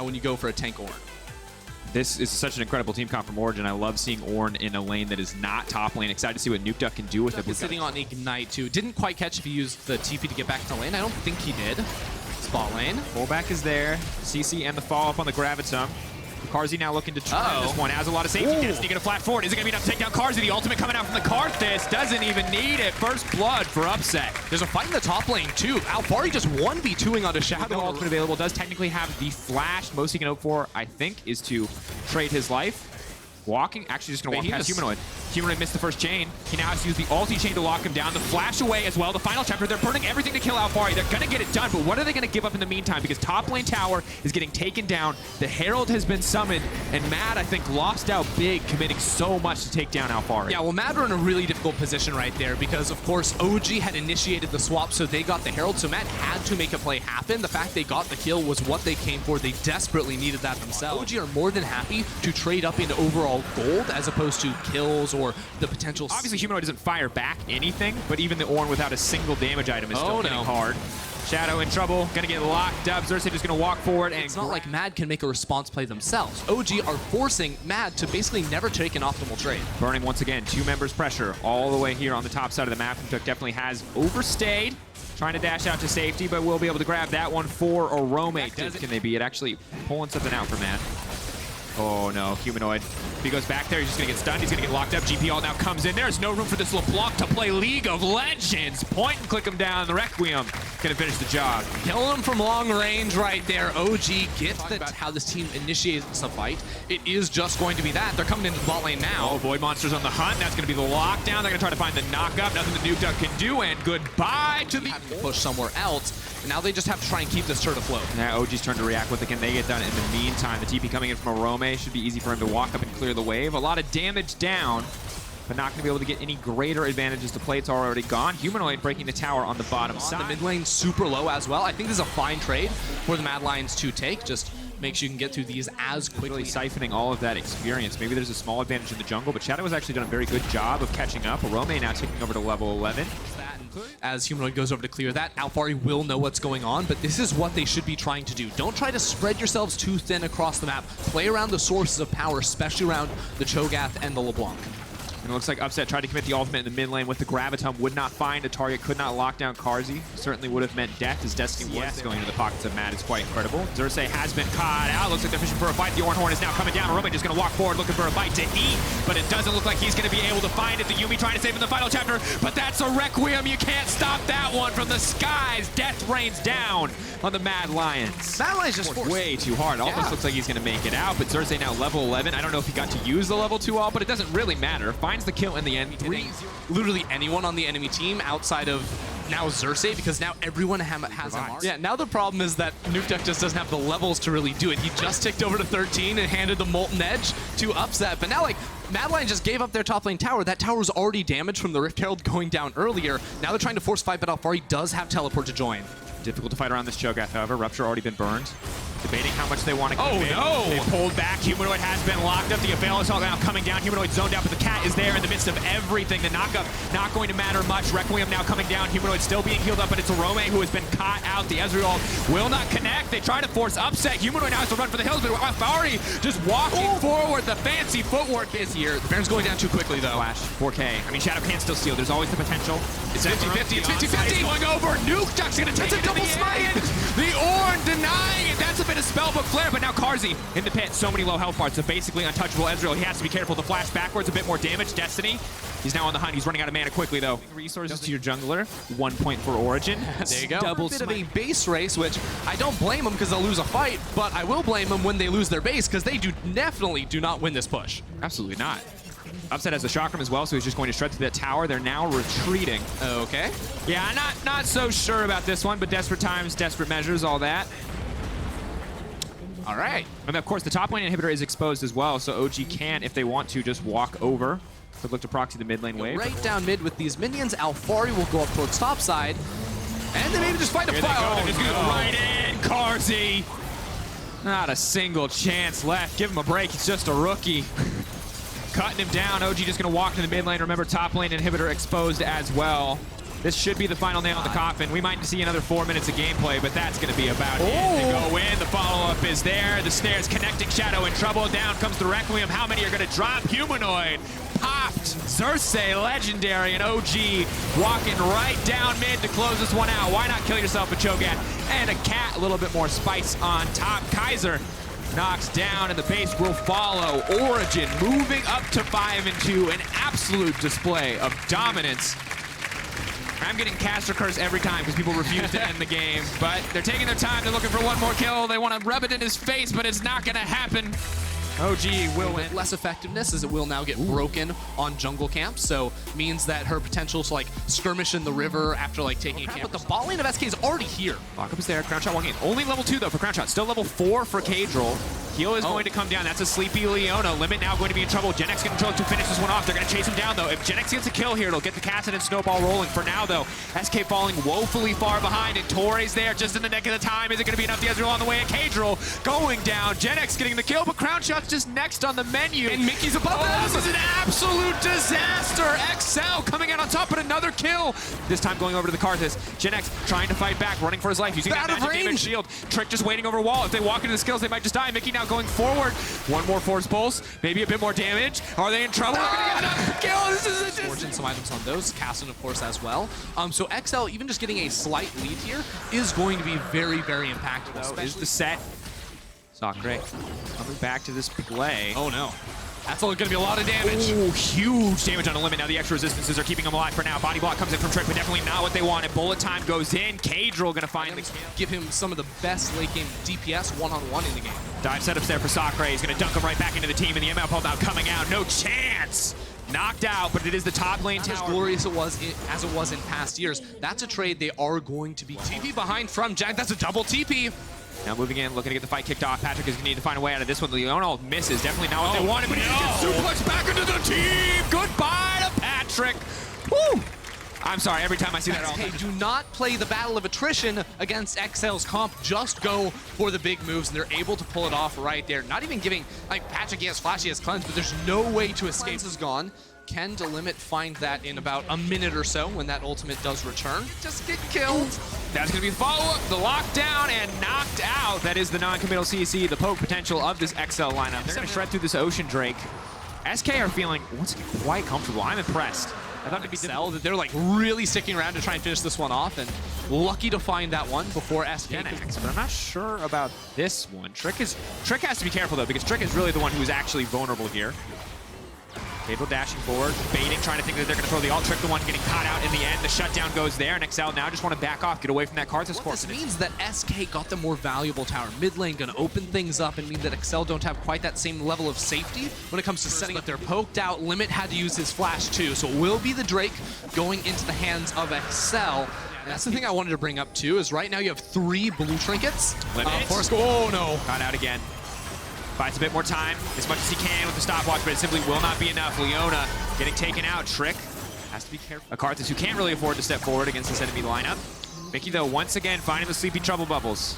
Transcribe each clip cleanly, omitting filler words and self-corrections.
when you go for a tank Ornn. This is such an incredible team comp from Origen. I love seeing Ornn in a lane that is not top lane. Excited to see what NukeDuck can do with it. He's sitting on Ignite too. Didn't quite catch if he used the TP to get back to lane. I don't think he did. Spot lane. Fullback is there. CC and the follow-up on the Gravitum. Karzi now looking to try this one. Has a lot of safety. Destiny gonna flat forward. Is it gonna be enough to take down Karzi? The ultimate coming out from the Karthus. Doesn't even need it. First blood for Upset. There's a fight in the top lane too. Alphari just 1v2ing onto Shadow. No ultimate available. Does technically have the flash. Most he can hope for, I think, is to trade his life. Walking, actually just gonna walk past Humanoid. Humanoid missed the first chain. He now has to use the ulti chain to lock him down. The flash away as well. The final chapter, they're burning everything to kill Alphari. They're gonna get it done, but what are they gonna give up in the meantime? Because top lane tower is getting taken down. The Herald has been summoned, and Mad, I think, lost out big, committing so much to take down Alphari. Yeah, well, Mad were in a really difficult position right there because, of course, OG had initiated the swap, so they got the Herald, so Mad had to make a play happen. The fact they got the kill was what they came for. They desperately needed that themselves. OG are more than happy to trade up into overall gold as opposed to kills or the potential. Obviously, Humanoid doesn't fire back anything, but even the Ornn without a single damage item is still hitting hard. Shadow in trouble, gonna get locked up. Xerxes just gonna walk forward, and it's not like Mad can make a response play themselves. OG are forcing Mad to basically never take an optimal trade. Burning once again, 2 members pressure all the way here on the top side of the map. Duck definitely has overstayed, trying to dash out to safety, but will be able to grab that one for Orome. Can they be it? Actually pulling something out for Mad. Oh no, Humanoid. If he goes back there, he's just gonna get stunned. He's gonna get locked up. GP all now comes in. There's no room for this LeBlanc to play League of Legends. Point and click him down. The Requiem gonna finish the job. Killing him from long range right there. OG gets about how this team initiates the fight. It is just going to be that. They're coming into the bot lane now. Oh, Void Monster's on the hunt. That's gonna be the lockdown. They're gonna try to find the knockup. Nothing the NukeDuck can do, and goodbye to the push somewhere else. And now they just have to try and keep this turret afloat. Now OG's turn to react. What can they get done in the meantime? The TP coming in from Orome should be easy for him to walk up and clear the wave. A lot of damage down, but not going to be able to get any greater advantages to play. It's already gone. Humanoid breaking the tower on the bottom side. The mid lane super low as well. I think this is a fine trade for the Mad Lions to take. Just make sure you can get through these as quickly. Really siphoning all of that experience. Maybe there's a small advantage in the jungle, but Shadow has actually done a very good job of catching up. Orome now taking over to level 11. As Humanoid goes over to clear that, Alphari will know what's going on, but this is what they should be trying to do. Don't try to spread yourselves too thin across the map. Play around the sources of power, especially around the Cho'Gath and the LeBlanc. And it looks like Upset tried to commit the ultimate in the mid lane with the Gravitum. Would not find a target, could not lock down Karzi. Certainly would have meant death, as Destiny was going into the pockets of Mad is quite incredible. Xerxes has been caught out. Looks like they're fishing for a fight. The Ornn Horn is now coming down. Orome just going to walk forward looking for a bite to eat, but it doesn't look like he's going to be able to find it. The Yuumi trying to save in the final chapter, but that's a Requiem. You can't stop that one from the skies. Death rains down on the Mad Lions. Mad Lions just forced way too hard. Almost looks like he's going to make it out, but Xerxes now level 11. I don't know if he got to use the level 2 all, but it doesn't really matter. Finds the kill in the end. Literally anyone on the enemy team outside of now Xerxes, because now everyone has a mark. Yeah, now the problem is that NukeDuck just doesn't have the levels to really do it. He just ticked over to 13 and handed the Molten Edge to Upset, but now like Mad Lions just gave up their top lane tower. That tower was already damaged from the Rift Herald going down earlier. Now they're trying to force fight, but Alphari does have teleport to join. Difficult to fight around this Cho'Gath, however. Rupture already been burned. Debating how much they want to commit. Oh, no! They pulled back. Humanoid has been locked up. The Avail is all now coming down. Humanoid zoned out, but the cat is there in the midst of everything. The knockup not going to matter much. Requiem now coming down. Humanoid still being healed up, but it's Orome who has been caught out. The Ezreal will not connect. They try to force Upset. Humanoid now has to run for the hills, but Alphari just walking forward. The fancy footwork is here. The Baron's going down too quickly, though. Flash, 4K. I mean, Shadow can still steal. There's always the potential. It's 50-50. It's 50-50. Going over. NukeDuck's going to take it. Double smite. The Ornn denying it. That's a bit of spellbook flare, but now Karzi in the pit. So many low health bars, so basically untouchable. Ezreal, he has to be careful. The flash backwards, a bit more damage. Destiny, he's now on the hunt. He's running out of mana quickly, though. Resources to your jungler. 1 point for Origen. There you go. Double a bit of a base race, which I don't blame them because they'll lose a fight, but I will blame them when they lose their base because they definitely do not win this push. Absolutely not. Upset has the chakram as well, so he's just going to shred through that tower. They're now retreating. Okay. Yeah, not so sure about this one, but desperate times, desperate measures, all that. All right. And of course, the top lane inhibitor is exposed as well, so OG can, if they want to, just walk over. Could look to proxy the mid lane wave. Right down mid with these minions. Alphari will go up towards top side. And then maybe just find a fire. Oh, just gonna go right in, Karzi. Not a single chance left. Give him a break. He's just a rookie. Cutting him down. OG just gonna walk to the mid lane. Remember, top lane inhibitor exposed as well. This should be the final nail in the coffin. We might see another 4 minutes of gameplay, but that's going to be about it. They go in. The follow-up is there. The snares connecting. Shadow in trouble. Down comes the Requiem. How many are going to drop? Humanoid popped. Xerxes, Legendary, and OG walking right down mid to close this one out. Why not kill yourself with Cho'Gath and a cat? A little bit more spice on top. Kaiser knocks down, and the base will follow. Origen moving up to 5-2. An absolute display of dominance. I'm getting caster curse every time because people refuse to end the game, but they're taking their time. They're looking for one more kill. They want to rub it in his face, but it's not going to happen. OG will win. Less effectiveness as it will now get broken on jungle camp, so means that her potential to like skirmish in the river after like taking a camp. But the bot lane of SK is already here. Lockup is there. Crown Shot walking in. Only level 2 though for Crown Shot. Still level 4 for KazaLoL. Heal is going to come down. That's a sleepy Leona. Limit now going to be in trouble. Gen X getting control to finish this one off. They're going to chase him down though. If Gen X gets a kill here, it'll get the Cassid and Snowball rolling. For now though, SK falling woefully far behind, and Torre's there just in the nick of the time. Is it going to be enough? The Ezreal on the way, and KazaLoL going down. Gen X getting the kill, but Crown Shot's just next on the menu. And Mickey's above them. This is an absolute disaster. XL coming out on top, but another kill. This time going over to the Karthus. Gen X trying to fight back, running for his life, using that magic damage shield. Trick just waiting over wall. If they walk into the skills, they might just die. Mickey now going forward. One more force pulse, maybe a bit more damage. Are they in trouble? They're gonna get another kill. This is Fortune some items on those. Cassin, of course, as well. So XL, even just getting a slight lead here, is going to be very, very impactful. Is the set. Sacre coming back to this play. Oh no. That's all going to be a lot of damage. Ooh, huge damage on the limit. Now the extra resistances are keeping them alive for now. Body block comes in from Trick, but definitely not what they wanted. Bullet time goes in. KazaLoL going to find the kill. Give him some of the best late game DPS one-on-one in the game. Dive setups there for Sacre. He's going to dunk him right back into the team, and the ML pulled out coming out. No chance. Knocked out, but it is the top lane tower. As glorious as it was in past years. That's a trade they are going to be. TP behind from Jack. That's a double TP. Now moving in, looking to get the fight kicked off. Patrick is going to need to find a way out of this one. Leona misses. Definitely not what they wanted, but he gets suplex back into the team. Goodbye to Patrick. Woo! I'm sorry, every time I see that. Hey, do not play the battle of attrition against XL's comp. Just go for the big moves, and they're able to pull it off right there. Not even giving, like, Patrick, he has flash, he has cleanse, but there's no way to escape. Cleanse is gone. Can Delimit find that in about a minute or so when that ultimate does return? Just get killed. That's going to be the follow-up, the lockdown, and knocked out. That is the non-committal CC, the poke potential of this XL lineup. They're going to shred through this Ocean Drake. SK are feeling quite comfortable. I'm impressed. I thought it'd be difficult that they're like really sticking around to try and finish this one off, and lucky to find that one before SK. But I'm not sure about this one. Trick has to be careful though, because Trick is really the one who's actually vulnerable here. KazaLoL dashing forward, baiting, trying to think that they're going to throw the ult. Trick, the one getting caught out in the end. The shutdown goes there, and XL now just want to back off, get away from that Karthus corpse. This means that SK got the more valuable tower. Mid lane going to open things up and mean that XL don't have quite that same level of safety when it comes to setting up. They're poked out. Limit had to use his flash too, so it will be the Drake going into the hands of XL. And that's the thing I wanted to bring up too, is right now you have 3 blue trinkets. Oh no. Got out again. Buys a bit more time, as much as he can with the stopwatch, but it simply will not be enough. Leona getting taken out. Trick has to be careful. A Karthus who can't really afford to step forward against this enemy lineup. Mickey, though, once again, finding the sleepy trouble bubbles.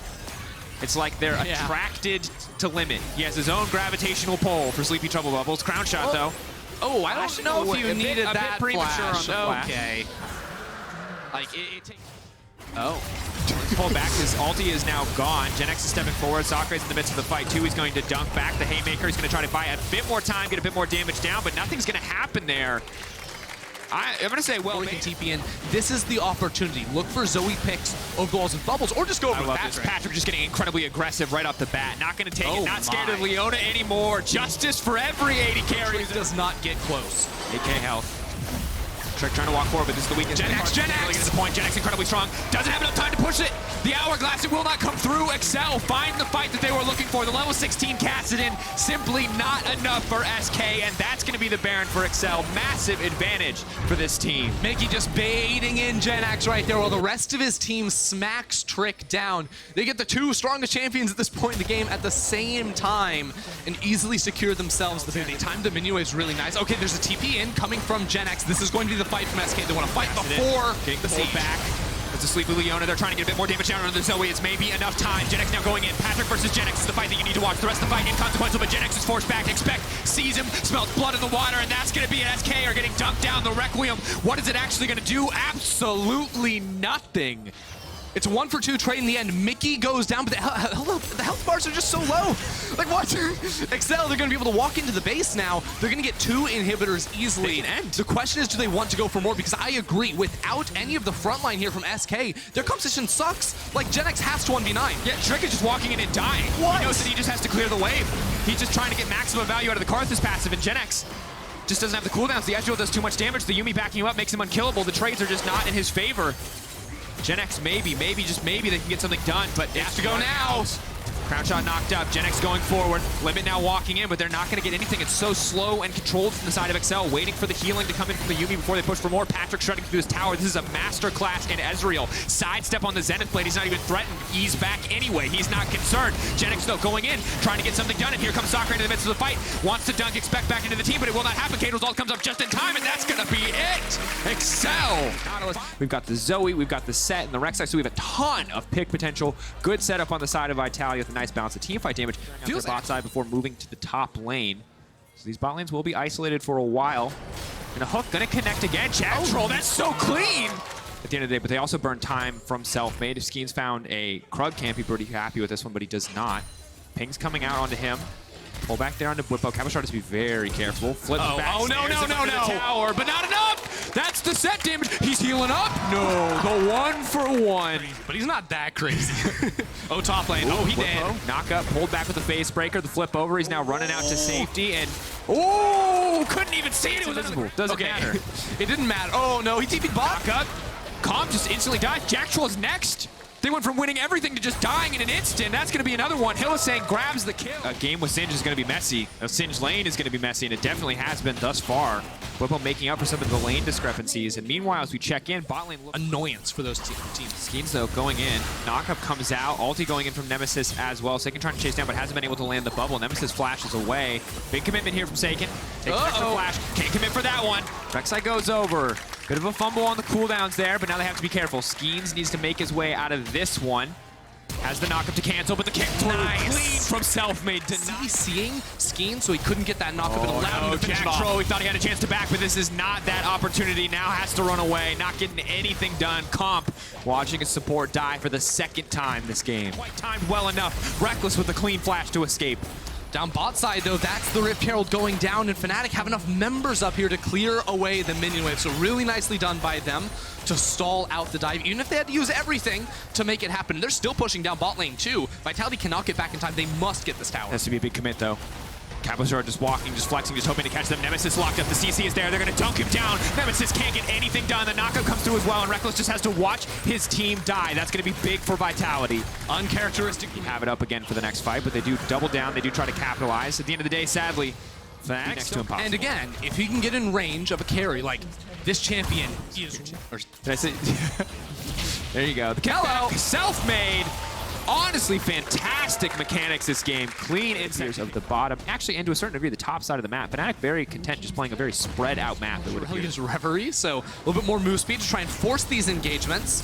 It's like they're attracted to Limit. He has his own gravitational pull for sleepy trouble bubbles. Crown Shot, though. Oh, I don't know if you needed that premature flash. on the flash. Okay. Like, it takes... Oh. Pull back, his ulti is now gone. Gen X is stepping forward. Sacre's in the midst of the fight too. He's going to dunk back. The Haymaker is going to try to buy a bit more time, get a bit more damage down, but nothing's going to happen there. I'm going to say, well, we can TP in. This is the opportunity. Look for Zoe picks over the walls and bubbles, or just go over Patrick. Patrick just getting incredibly aggressive right off the bat. Not going to take it. Not scared of Leona anymore. Justice for every 80 carries. Does not get close. 8K health. Trick trying to walk forward, but this is the weakest. Gen X really gets the point. Gen X incredibly strong. Doesn't have enough time to push it. The hourglass, it will not come through. XL find the fight that they were looking for. The level 16 Kassadin, simply not enough for SK, and that's going to be the Baron for XL. Massive advantage for this team. Mickey just baiting in Gen X right there while the rest of his team smacks Trick down. They get the 2 strongest champions at this point in the game at the same time and easily secure themselves the victory. Time to Minuet is really nice. Okay, there's a TP in coming from Gen X. This is going to be the fight from SK. They want to fight before getting the pulled back. the Sleepy Leona. They're trying to get a bit more damage down on the Zoe. It's maybe enough time. Genex now going in. Patrick versus Genex is the fight that you need to watch. The rest of the fight inconsequential, but Genex is forced back. Expect, sees him, smells blood in the water, and that's going to be an SK are getting dunked down. The Requiem, what is it actually going to do? Absolutely nothing. It's a 1-for-2 trade in the end. Mickey goes down, but the health bars are just so low. Like, what? Excel, they're going to be able to walk into the base now. They're going to get 2 inhibitors easily. The question is, do they want to go for more? Because I agree, without any of the front line here from SK, their composition sucks. Like, Genex has to 1v9. Yeah, Trick is just walking in and dying. What? He knows that he just has to clear the wave. He's just trying to get maximum value out of the Karthus passive, and Genex just doesn't have the cooldowns. The Ezreal does too much damage. The Yuumi backing him up makes him unkillable. The trades are just not in his favor. Genex, maybe, just maybe they can get something done, but it has to go now. Crown shot knocked up. Genex going forward. Limit now walking in, but they're not going to get anything. It's so slow and controlled from the side of Excel, waiting for the healing to come in from the Yuumi before they push for more. Patrick shredding through his tower. This is a masterclass in Ezreal. Sidestep on the Zenith blade. He's not even threatened. Ease back anyway. He's not concerned. Genex, though, going in, trying to get something done, and here comes Sakura into the midst of the fight. Wants to dunk, expect back into the team, but it will not happen. Kato's ult comes up just in time, and that's going to be it. Excel. We've got the Zoe, we've got the Set, and the Rek'Sai, so we have a ton of pick potential. Good setup on the side of Vitality with a nice balance of teamfight damage. Feels bot side before moving to the top lane. So these bot lanes will be isolated for a while. And a hook gonna connect again. Jack Troll, that's so clean! At the end of the day, but they also burn time from self-made. If Skeen's found a Krug camp, he'd be pretty happy with this one, but he does not. Ping's coming out onto him. Pull back there onto Bwipo. KazaLoLL has to be very careful. Flips back. Oh, no. Tower, but not enough! That's the Set damage. He's healing up. No, the 1-for-1. But he's not that crazy. Oh, top lane. Oh, he did. Knock up, pulled back with the face breaker. The flip over. He's now running out to safety, and oh, couldn't even see it. It was invisible. Doesn't matter. It didn't matter. Oh, no, he TP'd bot. Knock up. Comp just instantly dies. Jack Troll is next. They went from winning everything to just dying in an instant. That's going to be another one. Hylissang grabs the kill. A game with Singe is going to be messy. A Singe lane is going to be messy, and it definitely has been thus far. Bwipo making up for some of the lane discrepancies. And meanwhile, as we check in, bot lane looks annoyance for those teams. Skeens, though, going in. Knockup comes out. Ulti going in from Nemesis as well. Seiken trying to chase down, but hasn't been able to land the bubble. Nemesis flashes away. Big commitment here from Seiken. Takes an extra flash. Can't commit for that one. Rek'Sai goes over. Bit of a fumble on the cooldowns there, but now they have to be careful. Skeens needs to make his way out of this one. Has the knockup to cancel, but the kick clean from self-made. CCing Skeen, so he couldn't get that knockup. It allowed him to finish it off. Jack Troll, he thought he had a chance to back, but this is not that opportunity. Now has to run away, not getting anything done. Comp watching his support die for the second time this game. Quite timed well enough. Reckless with the clean flash to escape. Down bot side, though, that's the Rift Herald going down, and Fnatic have enough members up here to clear away the minion wave. So really nicely done by them to stall out the dive, even if they had to use everything to make it happen. They're still pushing down bot lane, too. Vitality cannot get back in time. They must get this tower. Has to be a big commit, though. KazaLoLL just walking, just flexing, just hoping to catch them. Nemesis locked up. The CC is there. They're going to dunk him down. Nemesis can't get anything done. The knockup comes through as well, and Reckless just has to watch his team die. That's going to be big for Vitality. Uncharacteristic. Have it up again for the next fight, but they do double down. They do try to capitalize. At the end of the day, sadly, Fnatic next to impossible. And again, if he can get in range of a carry, like this champion is... Did I say? There you go. The kill, self-made. Honestly, fantastic mechanics this game. Clean insiders of the bottom. Actually, and to a certain degree, the top side of the map. Fnatic very content just playing a very spread out map. It would really use Reverie, so a little bit more move speed to try and force these engagements.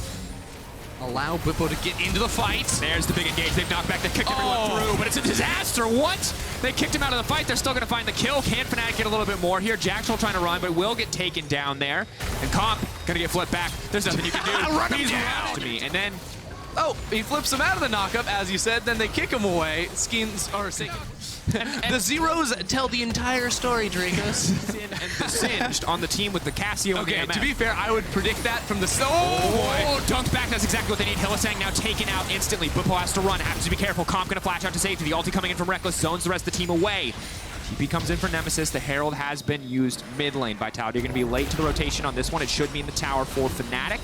Allow Bwipo to get into the fight. There's the big engage. They've knocked back. They kicked everyone through, but it's a disaster. What? They kicked him out of the fight. They're still going to find the kill. Can Fnatic get a little bit more here? Jack Troll trying to run, but will get taken down there. And Comp going to get flipped back. There's nothing you can do. Run him down. To me. And then... Oh, he flips him out of the knockup, as you said, then they kick him away. Skeens are sinking. The zeros tell the entire story, Dracos. And the Singed on the team with the Cassio. Okay, to be fair, I would predict that from the... Oh, dunked back. That's exactly what they need. Hylissang now taken out instantly. Bwipo has to run. Has to be careful. Comp gonna flash out to safety. The ulti coming in from Reckless zones the rest of the team away. TP comes in for Nemesis. The Herald has been used mid lane. Vitality are going to be late to the rotation on this one. It should mean the tower for Fnatic.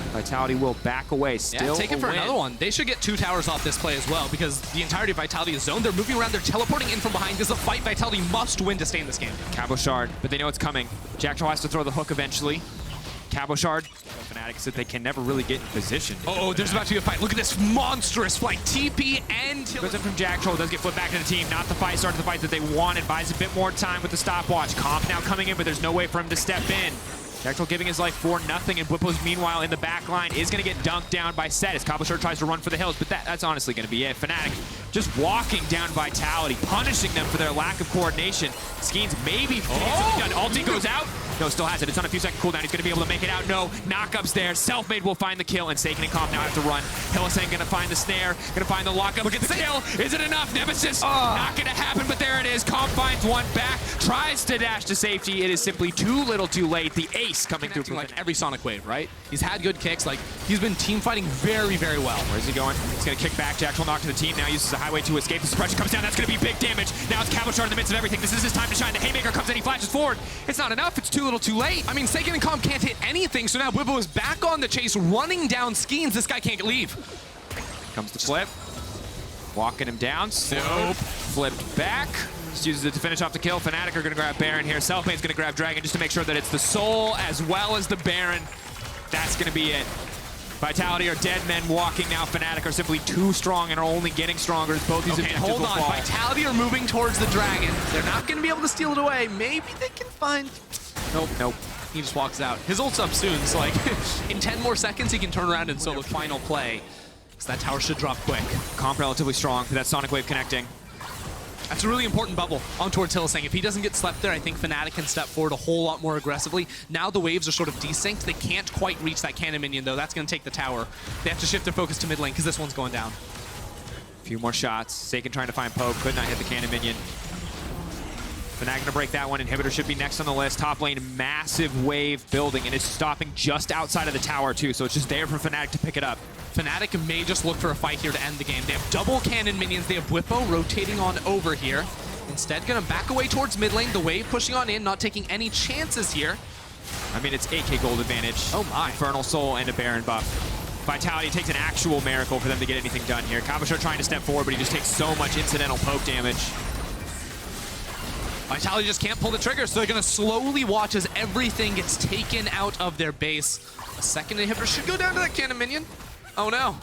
Vitality will back away. Still take it for another one. They should get 2 towers off this play as well, because the entirety of Vitality is zoned. They're moving around. They're teleporting in from behind. This is a fight Vitality must win to stay in this game. KazaLoLL, but they know it's coming. Jack Troll has to throw the hook eventually. KazaLoLL, Fnatic said they can never really get in position. Oh, there's about to be a fight. Look at this monstrous fight. TP and... Goes in from Jack Troll. Does get flipped back to the team. Not the fight. Started the fight that they wanted. Buys a bit more time with the stopwatch. Comp now coming in, but there's no way for him to step in. Dexel giving his life for nothing, and Bwipo's meanwhile in the back line is going to get dunked down by Set as KazaLoLL tries to run for the hills, but that's honestly going to be it. Fnatic just walking down Vitality, punishing them for their lack of coordination. Skeens maybe done. Ulti goes out. No, still has it. It's on a few second cooldown. He's going to be able to make it out. No, knockup's there. Selfmade will find the kill, and Saken and Comp now have to run. Hylissang going to find the snare, going to find the lockup. Look at the kill. Is it enough? Nemesis not going to happen, but there it is. Comp finds one back, tries to dash to safety. It is simply too little too late. The ace coming through from like every Sonic Wave, right? He's had good kicks. Like, he's been team fighting very, very well. Where's he going? He's going to kick back. Jax will knock to the team. Now uses a highway to escape. The suppression comes down. That's going to be big damage. Now it's KazaLoLL in the midst of everything. This is his time to shine. The Haymaker comes in. He flashes forward. It's not enough. It's too little too late. I mean, Saken and Comp can't hit anything, so now Bwipo is back on the chase, running down Skeens. This guy can't leave. Comes the flip. Walking him down. Nope. Flipped back. Just uses it to finish off the kill. Fnatic are going to grab Baron here. Selfmade's going to grab Dragon just to make sure that it's the Soul as well as the Baron. That's going to be it. Vitality are dead men walking now. Fnatic are simply too strong and are only getting stronger as both these objectives hold will on. fall. Vitality are moving towards the Dragon. They're not going to be able to steal it away. Maybe they can find... Nope. He just walks out. His ult's up soon, so like in 10 more seconds he can turn around and solo final play. So that tower should drop quick. Comp relatively strong for that Sonic Wave connecting. That's a really important bubble on towards Hylissang. If he doesn't get slept there, I think Fnatic can step forward a whole lot more aggressively. Now the waves are sort of desynced. They can't quite reach that cannon minion, though. That's going to take the tower. They have to shift their focus to mid lane because this one's going down. A few more shots. Saken trying to find Poke. Could not hit the cannon minion. Fnatic going to break that one. Inhibitor should be next on the list. Top lane, massive wave building, and it's stopping just outside of the tower, too. So it's just there for Fnatic to pick it up. Fnatic may just look for a fight here to end the game. They have double cannon minions. They have Bwipo rotating on over here. Instead, going to back away towards mid lane. The wave pushing on in, not taking any chances here. I mean, it's 8k gold advantage. Oh my. Infernal Soul and a Baron buff. Vitality takes an actual miracle for them to get anything done here. KazaLoLL trying to step forward, but he just takes so much incidental poke damage. Vitality just can't pull the trigger, so they're going to slowly watch as everything gets taken out of their base. A second inhibitor should go down to that cannon minion. Oh no.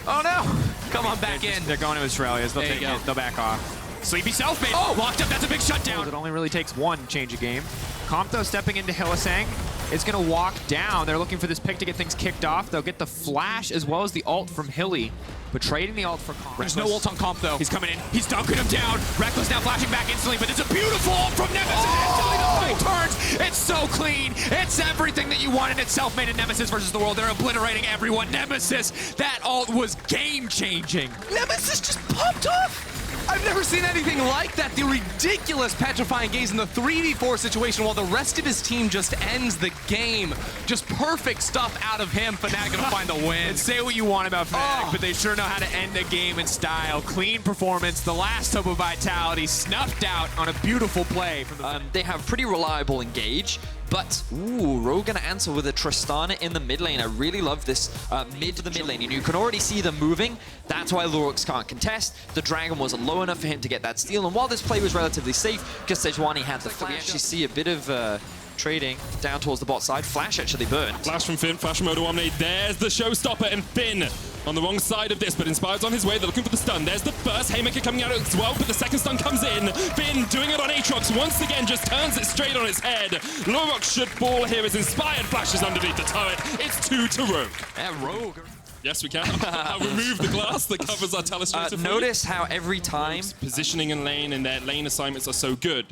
Oh no. Come on, back in. They're going to Australia's. They'll take it. They'll back off. Sleepy Selfmade. Oh, locked up. That's a big shutdown. It only really takes one change of game. Comp, though, stepping into Hylissang is going to walk down. They're looking for this pick to get things kicked off. They'll get the flash as well as the ult from Hilly, but trading the ult for Comp. There's no ult on Comp, though. He's coming in. He's dunking him down. Reckless now flashing back instantly, but it's a beautiful ult from Nemesis. Instantly the fight turns. It's so clean. It's everything that you wanted. It's Selfmade and Nemesis versus the world. They're obliterating everyone. Nemesis, that ult was game-changing. Nemesis just popped off. I've never seen anything like that. The ridiculous petrifying gaze in the 3v4 situation while the rest of his team just ends the game. Just perfect stuff out of him. Fnatic gonna find the win. And say what you want about Fnatic, but they sure know how to end a game in style. Clean performance. The last hope of Vitality snuffed out on a beautiful play from the they have pretty reliable engage. But, Rogue gonna answer with a Tristana in the mid lane. I really love this mid to the mid lane. And you can already see them moving. That's why Lurux can't contest. The Dragon wasn't low enough for him to get that steal. And while this play was relatively safe, because Sejuani had the flash, we actually see a bit of trading down towards the bot side. Flash actually burned. Flash from Finn, Flash from Odoamne. There's the showstopper, and Finn on the wrong side of this, but Inspired's on his way. They're looking for the stun. There's the first Haymaker coming out as well, but the second stun comes in. Finn doing it on Aatrox once again, just turns it straight on its head. Lurux should fall here as Inspired flashes underneath the turret. It's 2 to Rogue. Yeah, Rogue. Yes, we can. I'll remove the glass that covers our telestrator. Notice how every time Rogue's positioning in lane and their lane assignments are so good.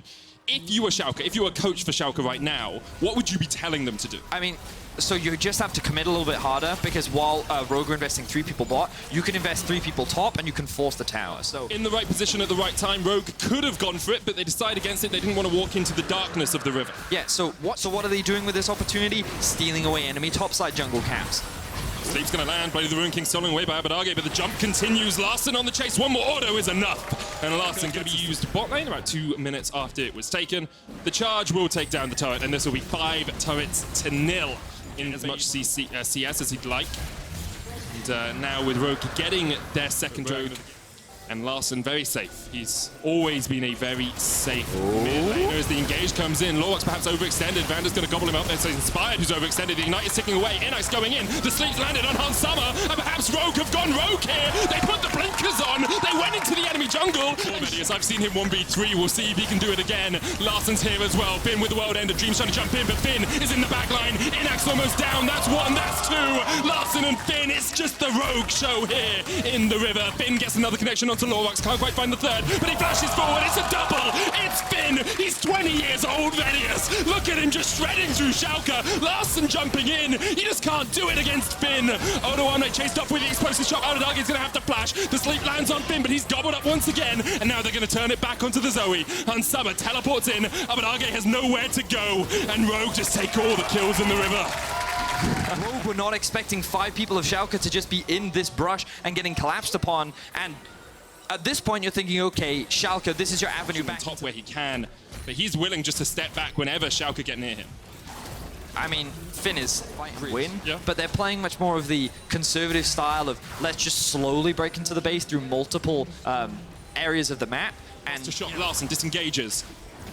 If you were Schalke, if you were a coach for Schalke right now, what would you be telling them to do? I mean, so you just have to commit a little bit harder, because while Rogue are investing 3 people bot, you can invest 3 people top and you can force the tower. So in the right position at the right time, Rogue could have gone for it, but they decided against it. They didn't want to walk into the darkness of the river. Yeah, so what are they doing with this opportunity? Stealing away enemy topside jungle camps. Sleep's going to land, Blade of the Ruin King stolen away by Abadage, but the jump continues. Larson on the chase, one more auto is enough. And Larson going to be used bot lane about 2 minutes after it was taken. The charge will take down the turret, and this will be 5 turrets to 0 in as much CS as he'd like. And now with Rogue getting their second dragon. And Larssen very safe. He's always been a very safe mid laner as the engage comes in. Lorx perhaps overextended. Vander's going to gobble him up there. So Inspired who's overextended. The Ignite is ticking away. Inox going in. The sleeps landed on Han Summer. And perhaps Rogue have gone rogue here. They put the blinkers on. They went into the enemy jungle. As I've seen him 1v3. We'll see if he can do it again. Larssen's here as well. Finn with the World Ender. Dream's trying to jump in, but Finn is in the back line. Inox almost down. That's one. That's two. Larssen and Finn. It's just the Rogue show here in the river. Finn gets another connection onto Lorx. Can't quite find the third, but he flashes forward. It's a double. It's Finn. He's 20 years old, Venius. Look at him just shredding through Schalke. Larssen jumping in. He just can't do it against Finn. Odoamne chased off with the explosive shot. Aradaga's going to have to flash. The sleep lands on Finn, but he's gobbled up once again. And now they're going to turn it back onto the Zoe. And Summer teleports in. Aradage has nowhere to go. And Rogue just take all the kills in the river. Rogue were not expecting 5 people of Schalke to just be in this brush and getting collapsed upon. And at this point, you're thinking, okay, Schalke, this is your avenue back. Top where he can, but he's willing just to step back whenever Schalke get near him. I mean, Finn is win, yeah. But they're playing much more of the conservative style of let's just slowly break into the base through multiple areas of the map. And to shot Larssen disengages.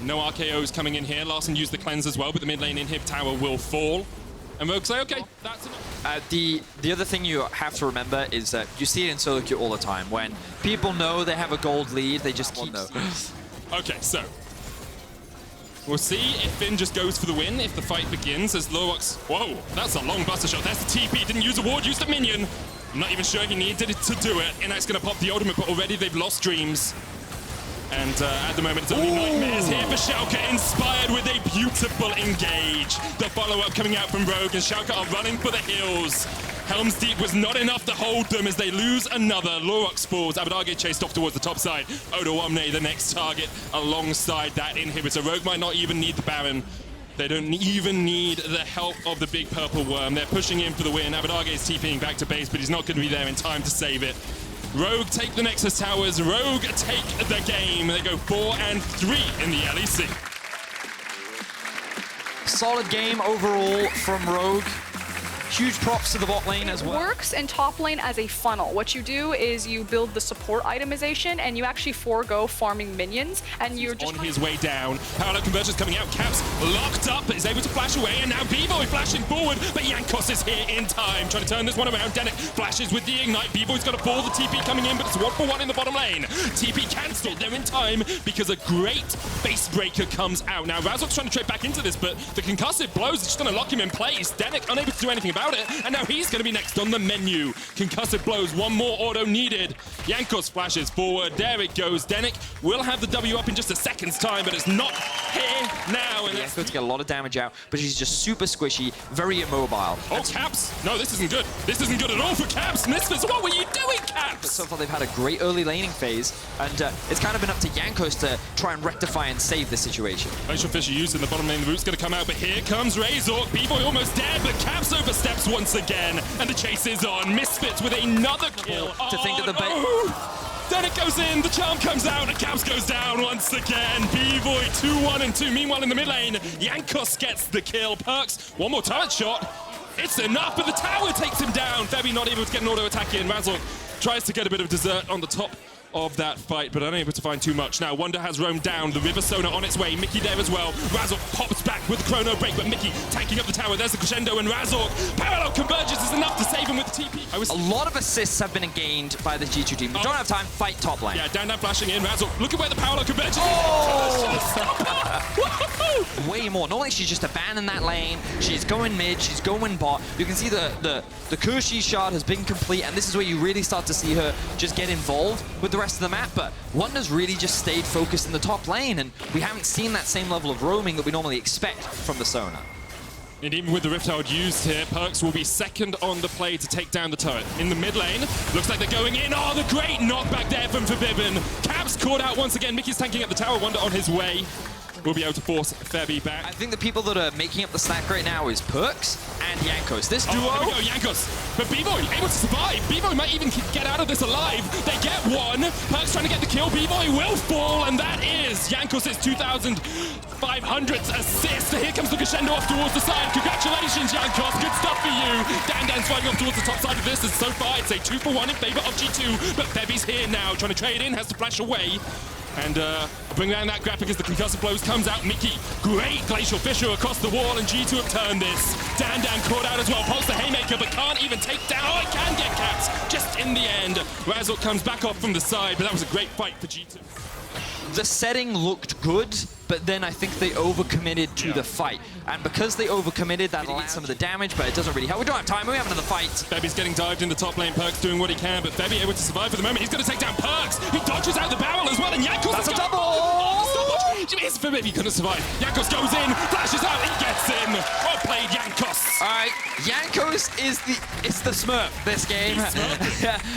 No RKOs coming in here. Larssen used the cleanse as well, but the mid lane inhib tower will fall. And Rogue say, okay, that's enough. The other thing you have to remember is that you see it in solo queue all the time. When people know they have a gold lead, they just keep... Okay, so we'll see if Finn just goes for the win, if the fight begins as Lorx... Whoa, that's a long buster shot. There's the TP. Didn't use a ward, used a minion. I'm not even sure he needed it to do it. Inox going to pop the ultimate, but already they've lost Dreams. And at the moment, it's only Nightmares here for Schalke, Inspired with a beautiful engage. The follow-up coming out from Rogue, and Schalke are running for the hills. Helm's Deep was not enough to hold them as they lose another. Lorx falls. Aradage chased off towards the top side. Odoamne, the next target, alongside that inhibitor. Rogue might not even need the Baron. They don't even need the help of the big purple worm. They're pushing in for the win. Aradage is TPing back to base, but he's not going to be there in time to save it. Rogue take the Nexus Towers. Rogue take the game. They go 4-3 in the LEC. Solid game overall from Rogue. Huge props to the bot lane as well. It works in top lane as a funnel. What you do is you build the support itemization and you actually forego farming minions, and you're just on his way down. Parallel conversions coming out. Caps locked up, but is able to flash away, and now B-Boy flashing forward, but Jankos is here in time, trying to turn this one around. Denick flashes with the ignite. B-Boy's got to fall. The TP coming in, but it's 1-for-1 in the bottom lane. TP cancelled. They're in time because a great base breaker comes out. Now Razor's trying to trade back into this, but the concussive blows are just going to lock him in place. Denick unable to do anything about it, and now he's going to be next on the menu. Concussive blows, one more auto needed. Jankos flashes forward, there it goes. Denick will have the W up in just a second's time, but it's not here now. And Jankos to get a lot of damage out, but she's just super squishy, very immobile. Oh, Caps! No, this isn't good. This isn't good at all for Caps. Misfits, what were you doing, Caps? But so far they've had a great early laning phase, and it's kind of been up to Jankos to try and rectify and save the situation. Facial Fissure used in the bottom lane. The root's going to come out, but here comes Razor. B-Boy almost dead, but Caps oversteps once again, and the chase is on. Misfits with another kill. To think that the Then it goes in, the charm comes out, and Caps goes down once again. B-Boy 2-1-2. Meanwhile, in the mid lane, Jankos gets the kill. Perks, one more turret shot. It's enough, but the tower takes him down. Febby not able to get an auto attack in. Razor tries to get a bit of dessert on the top of that fight, but unable to find too much. Now, Wonder has roamed down. The River Sona on its way. Mickey there as well. Razor pops back with the chrono break, but Mickey tanking up the tower. There's the crescendo, and Razor parallel convergence is enough to save him with the TP. A lot of assists have been gained by the G2 team. We don't have time. Fight top lane. Yeah, down flashing in. Razor, look at where the parallel convergence is. Way more. Normally she's just abandoning that lane. She's going mid. She's going bot. You can see the Kurshi shard has been complete, and this is where you really start to see her just get involved with the rest of the map. But Wonder's really just stayed focused in the top lane, and we haven't seen that same level of roaming that we normally expect from the Sona. And even with the Rift Herald used here, Perks will be second on the play to take down the turret. In the mid lane, looks like they're going in. Oh, the great knockback there from Forbidden. Caps caught out once again. Mickey's tanking up the tower. Wonder on his way. We'll be able to force Febby back. I think the people that are making up the stack right now is Perks and Jankos. This duo... Oh, there we go, Jankos. But B-Boy able to survive. B-Boy might even get out of this alive. They get one. Perks trying to get the kill. B-Boy will fall, and that is Yankos. Yankos is 2,500th assist. Here comes the crescendo off towards the side. Congratulations, Yankos. Good stuff for you. Dan's fighting off towards the top side of this. And so far, it's a 2-for-1 in favor of G2. But Febi's here now, trying to trade in, has to flash away. And bring down that graphic as the concussive blows comes out. Mickey, great Glacial Fissure across the wall, and G2 have turned this. Dan caught out as well, pulls the haymaker, but can't even take down. Oh, it can get caps, just in the end. Razork comes back off from the side, but that was a great fight for G2. The setting looked good, but then I think they overcommitted to the fight. And because they overcommitted, that allowed some of the damage, but it doesn't really help. We don't have time, we have another fight. Febi's getting dived in the top lane, Perkz doing what he can, but Febi able to survive for the moment. He's going to take down Perkz. He dodges out the barrel as well, and Yankos... That's a double! It's for Febi, couldn't survive. Yankos goes in, flashes out, he gets him. Well played, Yankos. All right, Yankos is the Smurf this game.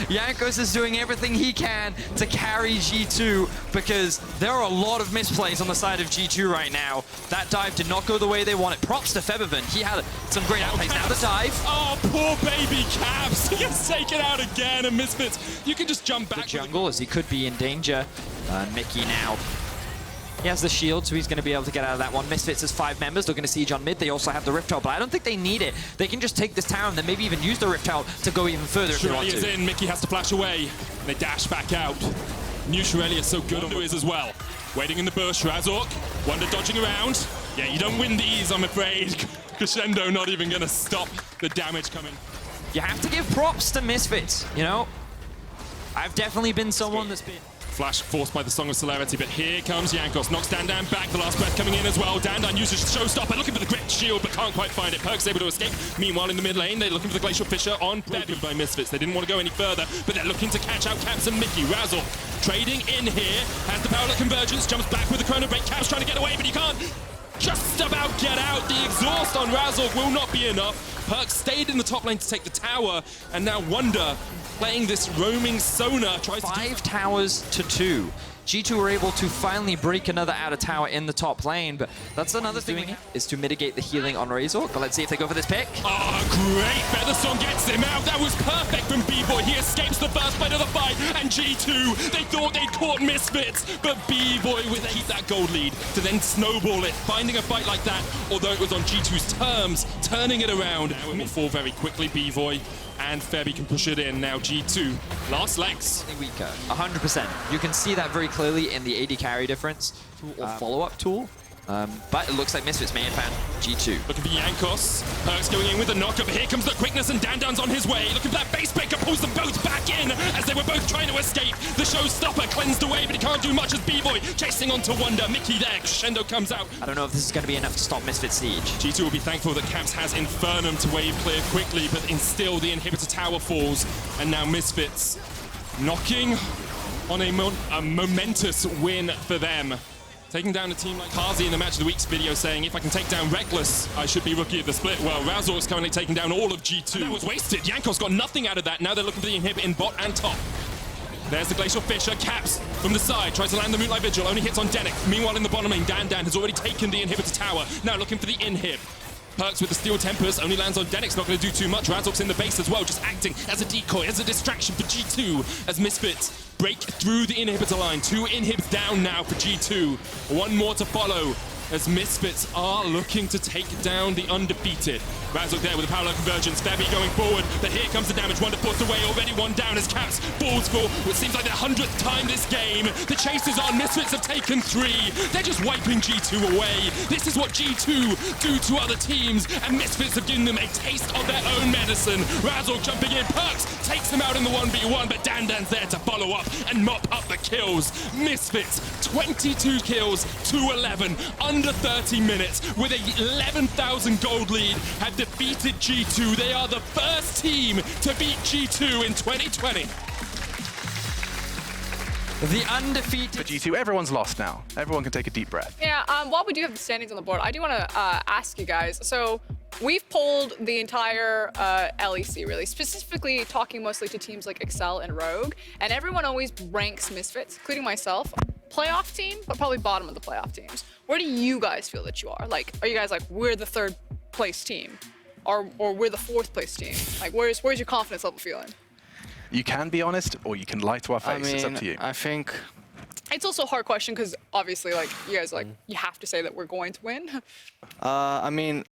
Yankos is doing everything he can to carry G2 because there are a lot of misplays on the side of G2 right now. That dive did not go the way they wanted. Props to Febiven. He had some great outplays. Now the dive. Oh, poor baby Caps. He gets taken out again, and Misfits, you can just jump back. The jungle, as he could be in danger. Mickey now. He has the shield, so he's going to be able to get out of that one. Misfits has 5 members. They're going to siege on mid. They also have the Rift Towel, but I don't think they need it. They can just take this tower and then maybe even use the Rift Towel to go even further if they want to. Shirelli is in. Mickey has to flash away. They dash back out. New Shirelli is so good on Wiz as well. Waiting in the bush. Razork. Wonder dodging around. Yeah, you don't win these, I'm afraid. Crescendo not even going to stop the damage coming. You have to give props to Misfits, you know? I've definitely been someone that's been... Flash forced by the Song of Celerity, but here comes Yankos. Knocks Dan back, the last breath coming in as well. Dan uses Showstopper, looking for the Grit Shield, but can't quite find it. Perkz able to escape. Meanwhile, in the mid lane, they're looking for the Glacial Fissure on Febi by Misfits. They didn't want to go any further, but they're looking to catch out Caps and Mickey. Razork trading in here, has the Parallel Convergence, jumps back with the Chrono Break. Caps trying to get away, but he can't just about get out. The exhaust on Razork will not be enough. Perkz stayed in the top lane to take the tower, and now Wonder playing this roaming Sona tries 5 towers to 2. G2 were able to finally break another outer tower in the top lane, but that's another thing is to mitigate the healing on Razork. But let's see if they go for this pick. Oh, great! Featherstorm gets him out. That was perfect from B-Boy. He escapes the first bite of the fight, and G2, they thought they'd caught Misfits, but B-Boy would keep that gold lead to then snowball it, finding a fight like that, although it was on G2's terms, turning it around. Now it will fall very quickly, B-Boy. And Febi can push it in. Now G2, last legs. Weaker, 100%. You can see that very clearly in the AD carry difference or follow-up tool. But it looks like Misfits may have found G2. Looking for Yankos. Perkz going in with a knock-up. Here comes the quickness, and Dan's on his way. Looking for that base breaker, pulls them both back in as they were both trying to escape. The Showstopper cleansed away, but he can't do much as B-Boy chasing onto Wonder. Mickey there, Crescendo comes out. I don't know if this is going to be enough to stop Misfits siege. G2 will be thankful that Caps has Infernum to wave clear quickly, but still the inhibitor tower falls, and now Misfits knocking on a momentous win for them. Taking down a team like Kazi in the Match of the Week's video saying, if I can take down Reckless, I should be rookie of the split. Well, Razork's currently taking down all of G2. And that was wasted. Yankos got nothing out of that. Now they're looking for the inhibit in bot and top. There's the Glacial Fissure. Caps from the side. Tries to land the Moonlight Vigil. Only hits on Denick. Meanwhile, in the bottom lane, Dan has already taken the inhibitor tower. Now looking for the inhib. Perkz with the Steel Tempest, only lands on Denick's, not going to do too much. Razork's in the base as well, just acting as a decoy, as a distraction for G2, as Misfits break through the inhibitor line. 2 inhibs down now for G2. 1 more to follow, as Misfits are looking to take down the undefeated. Razork there with a Parallel Convergence, Febi going forward, but here comes the damage. Wonder forced away, already 1 down as Caps falls for what seems like the 100th time this game. The chase is on, Misfits have taken 3. They're just wiping G2 away. This is what G2 do to other teams, and Misfits have given them a taste of their own medicine. Razork jumping in, Perkz takes them out in the 1v1, but Dan's there to follow up and mop up the kills. Misfits, 22 kills to 11, under 30 minutes, with a 11,000 gold lead, have defeated G2. They are the first team to beat G2 in 2020. The undefeated... For G2, everyone's lost now. Everyone can take a deep breath. Yeah, while we do have the standings on the board, I do want to ask you guys. So we've polled the entire LEC, really, specifically talking mostly to teams like Excel and Rogue, and everyone always ranks Misfits, including myself, playoff team, but probably bottom of the playoff teams. Where do you guys feel that you are? Like, are you guys like, we're the 3rd place team? Or we're the 4th place team? Like, where's your confidence level feeling? You can be honest, or you can lie to our face. I mean, it's up to you. I think It's also a hard question because obviously, like, you guys, like, you have to say that we're going to win. I mean,